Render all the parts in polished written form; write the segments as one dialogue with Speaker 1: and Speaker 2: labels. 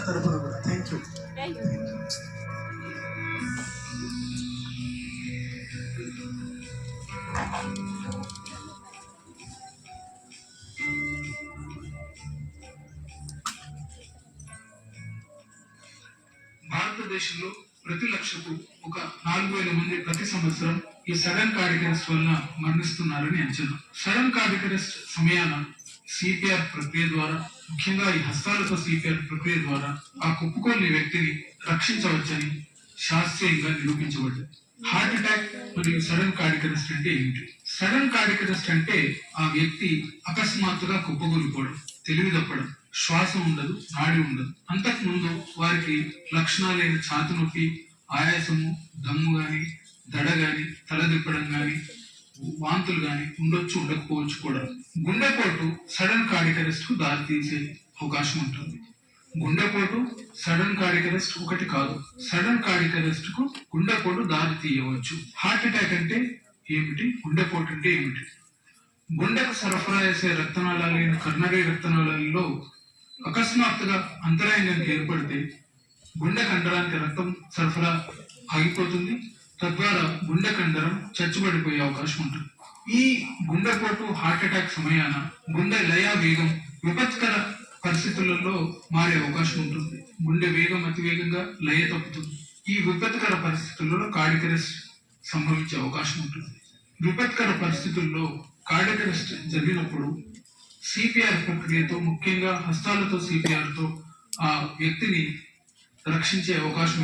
Speaker 1: తరపున కూడా thank you.
Speaker 2: భారతదేశంలో ప్రతి లక్షకు ఒక 4,000 మంది ప్రతి సంవత్సరం ఈ సడన్ కార్డియక్ అరెస్ట్ వలన మరణిస్తున్నారని అంచనా. సడన్ కార్డియక్ అరెస్ట్ సమయాన సిపిఆర్ ప్రక్రియ ద్వారా, ముఖ్యంగా ఈ హస్తాలతో సిపిఆర్ ప్రక్రియ ద్వారా ఆ కుప్పుకోని వ్యక్తిని రక్షించవచ్చని శాస్త్రీయంగా నిరూపించబడింది. హార్ట్ అటాక్ మరియు సడన్ కార్డియక్ అరెస్ట్ అంటే ఏమిటి? సడన్ కార్డియక్ అరెస్ట్ అంటే ఆ వ్యక్తి అకస్మాత్తుగా కుప్పకూలిపోవడం, తెలివి తప్పడం, శ్వాస ఉండదు, నాడి ఉండదు. అంతకు ముందు వారికి లక్షణాలైన ఛాతి నొప్పి, ఆయాసము, దమ్ము గాని, దడ గాని, తల తిప్పడం గాని, వాంతులు గాని ఉండొచ్చు, ఉండకపోవచ్చు కూడా. గుండెపోటు సడన్ కార్డియక్ అరెస్ట్ కు దారి తీసే అవకాశం ఉంటుంది. గుండెపోటు సడన్ కార్డియక్ అరెస్ట్ ఒకటి కాదు. సడన్ కార్డియక్ అరెస్ట్ కు గుండెపోటు దారి తీయవచ్చు. హార్ట్ అటాక్ అంటే ఏమిటి? గుండెపోటు అంటే ఏమిటి? గుండెకు సరఫరా చేసే రక్తనాళాలైన కర్ణరీ రక్తనాళాలలో అకస్మాత్తుగా అంతరాయంగా ఏర్పడితే గుండె కండరానికి రక్తం సరఫరా ఆగిపోతుంది. తద్వారా గుండె కండరం చచ్చుబడిపోయే అవకాశం ఉంటుంది. ఈ గుండెపోటు హార్ట్ అటాక్ సమయాన గుండె లయ వేగం విపత్కర పరిస్థితులలో మారే అవకాశం ఉంటుంది. గుండె వేగం అతి వేగంగా లయ తప్పుతుంది. ఈ విపత్కర పరిస్థితుల్లో కార్డియక్ అరెస్ట్ సంభవించే అవకాశం ఉంటుంది. విపత్కర పరిస్థితుల్లో కార్డియక్ అరెస్ట్ జరిగినప్పుడు సిపిఆర్ ప్రక్రియతో, ముఖ్యంగా హస్తాలతో సిపిఆర్ తో ఆ వ్యక్తిని రక్షించే అవకాశం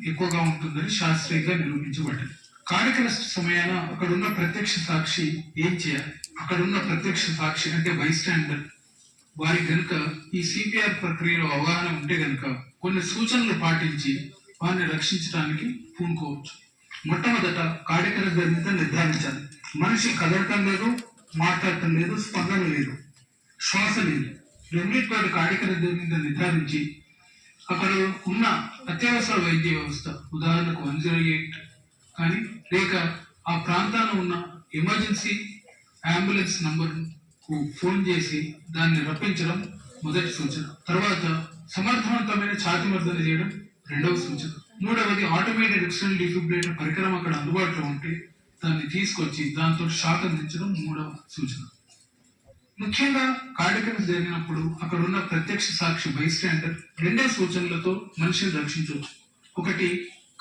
Speaker 2: ఎక్కువగా ఉంటుందని శాస్త్రీయంగా నిరూపించబడింది. కార్డియక్ అరెస్ట్ సమయాన అక్కడున్న ప్రత్యక్ష సాక్షి ఏం చేయాలి? అక్కడున్న ప్రత్యక్ష సాక్షి అంటే బైస్టాండర్ వారికి గనుక ఈ సిపిఆర్ ప్రక్రియలో అవగాహన ఉంటే గనుక కొన్ని సూచనలు పాటించి వారిని రక్షించడానికి పూనుకోవచ్చు. మొట్టమొదట కార్డియక్ అరెస్ట్ జరిగిందని నిర్ధారించాలి. మనిషి కదలటం లేదు, మాట్లాడటం లేదు, స్పందన లేదు, శ్వాస లేదు. రెండింటితోటి కార్డియక్ అరెస్ట్ జరిగిందని నిర్ధారించి అక్కడ ఉన్న అత్యవసర వైద్య వ్యవస్థ, ఉదాహరణకు 108 కానీ లేక ఆ ప్రాంతాల్లో ఉన్న ఎమర్జెన్సీ అంబులెన్స్ నంబర్ కు ఫోన్ చేసి దాన్ని రప్పించడం మొదటి సూచన. తర్వాత సమర్థవంతమైన ఛాతీ మర్దన చేయడం రెండవ సూచన. మూడవది ఆటోమేటెడ్ ఎక్స్టర్నల్ డిఫిబ్రిలేటర్ పరికరం అక్కడ అందుబాటులో ఉంటే దాన్ని తీసుకొచ్చి దాంతో షాక్ అందించడం మూడవ సూచన. ముఖ్యంగా కార్డియక్ అరెస్ట్ జరిగినప్పుడు అక్కడ ఉన్న ప్రత్యక్ష సాక్షి బైస్టాండర్ రెండే సూచనలతో మనిషిని రక్షించవచ్చు. ఒకటి,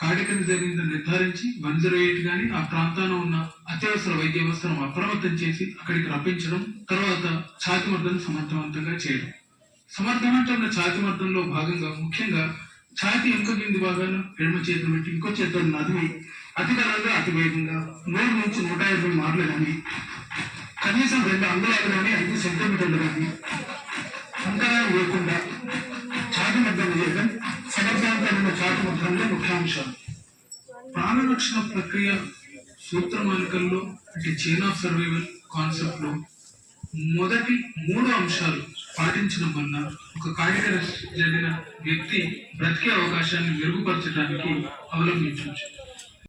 Speaker 2: కార్డియక్ అరెస్ట్ జరిగిందని నిర్ధారించి 108 గాని ఆ ప్రాంతంలో ఉన్న అత్యవసర వైద్య వ్యవస్థను అప్రమత్తం చేసి అక్కడికి రప్పించడం. తర్వాత ఛాతీ మర్దన సమర్థవంతంగా చేయడం. సమర్థవంతమైన ఛాతీ మర్దనలో భాగంగా ముఖ్యంగా ఛాతీ వెనుక కింది భాగాన్ని ఎడమ చేతులు పెట్టి ఇంకో చేతులను నదిమి అతి బలంగా, అతి వేగంగా 100 నుంచి 150 మార్లు కానీ, కనీసం 2 అంగుళాలు కానీ, 5 సెంటీమీటర్లు కానీ అంతరాయం లేకుండా ఛాతీ మర్దన చేయడం సమర్థవంతమైన ఛాతీ మర్దనలో ముఖ్యాంశాలు. ప్రాణరక్షణ ప్రక్రియ సూత్రమాలికల్లో అంటే చైన్ ఆఫ్ సర్వైవల్ కాన్సెప్ట్ లో మొదటి 3 అంశాలు పాటించడం వల్ల ఒక కార్డియక్ అరెస్ట్ జరిగిన వ్యక్తి బ్రతికే అవకాశాన్ని మెరుగుపరచడానికి అవలంబించవచ్చు.